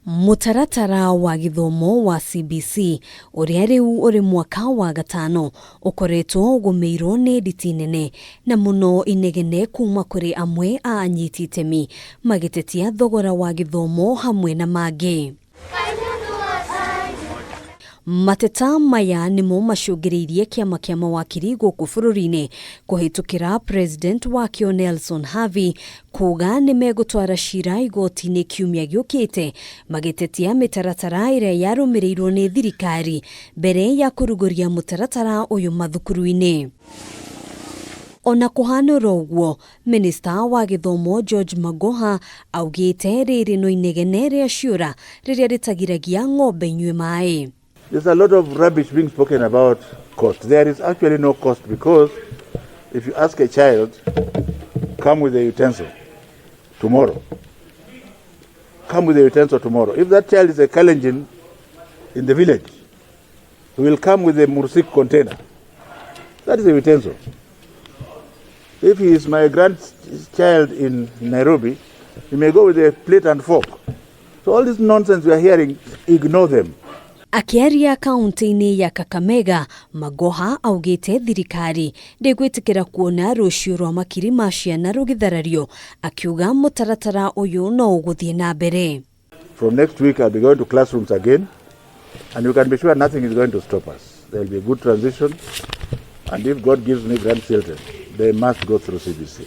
Mutaratara wa githomo wa CBC uria riu uri mwaka wa gatano ukoretwo ugumirwo ni nditi nene na muno inegene kuma kuri amwe a anyiti itemi magitetia thogora wa githomo hamwe na mangi. Mateta maya nimo macungiriirie kiama kia mawakiri guku bururi-ini kuhitukira president wa kio Nelson Havi kuuga ni megutwara cira igoti-ini kiumia giukite magitetia mitaratara iria yarumirirwo ni thirikari mbere ya kuruguria mutaratara uyu mathukuru-ini. Ona kuhanura uguo, Minister wa githomo George Magoha augite riri no inegene ria ciura riria ritagiragia ng'ombe inywe mai. There's a lot of rubbish being spoken about cost. There is actually no cost, because if you ask a child, come with a utensil tomorrow. Come with a utensil tomorrow. If that child is a Kalenjin in the village, he will come with a mursik container. That is a utensil. If he is my grandchild in Nairobi, he may go with a plate and fork. So all this nonsense we are hearing, ignore them. Akiaria kaunti-ini ya Kameme, Magoha augite thirikari ndiguitikira kuona rucio rwa makiri ma ciana rugitharario, akiuga mutaratara uyu no uguthii nambere. From next week I'll be going to classrooms again, and you can be sure nothing is going to stop us. There will be a good transition, and if God gives me grandchildren, they must go through CBC.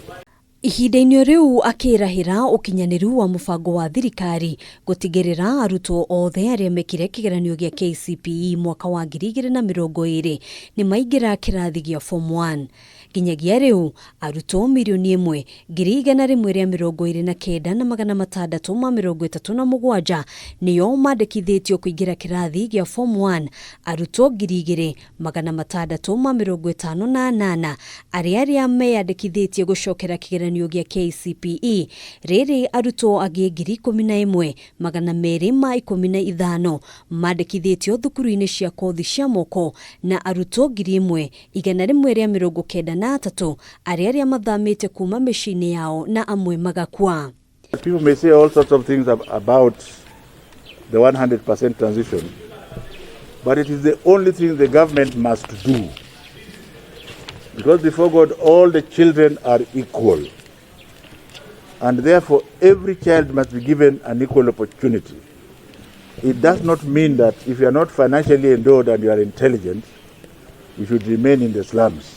Ihinda-ini riu akirahira ukinyaniru wa mubango wa thirikari gutigirira arutwo othe aria mekire kigeranio gia KCPE mwaka wa 2020 ni maingira kirathi gia form 1. Ginyagia riu arutwo milioni 1,129,637 niyo mandikithitio kuingira kirathi gia form 1, arutwo 2,658 aria meyandikithitie gucokera kigeranio gia KCPE riri arutwo agi 11,215 mandikithitio thukuru-ini cia kothi cia moko na arutwo 1,193 aria mathamite kuma micini yao na amwe magakua. People may say all sorts of things about the 100% transition, but it is the only thing the government must do, because before God all the children are equal, and therefore every child must be given an equal opportunity. It does not mean that if you are not financially endowed and you are intelligent, you should remain in the slums.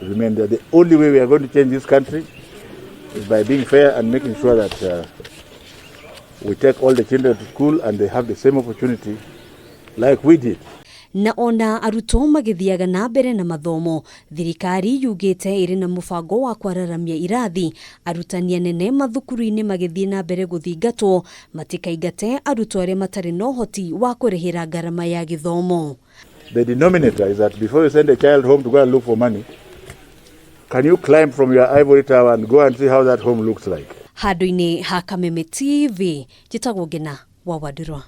Remember, the only way we are going to change this country is by being fair and making sure that we take all the children to school and they have the same opportunity like we did. Na ona arutwo magithiaga na mbere na mathomo, thirikari yugite iri na mubango wa kwararamia irathi, arutani anene mathukuru-ini magithii na mbere guthingatwo matikaingate arutwo aria matari na uhoti wa kurihira garama ya githomo. The denominator is that before you send a child home to go and look for money, can you climb from your ivory tower and go and see how that home looks like? Handu-ini ha Kameme TV, jitagwo Ngina wa Wadurwa.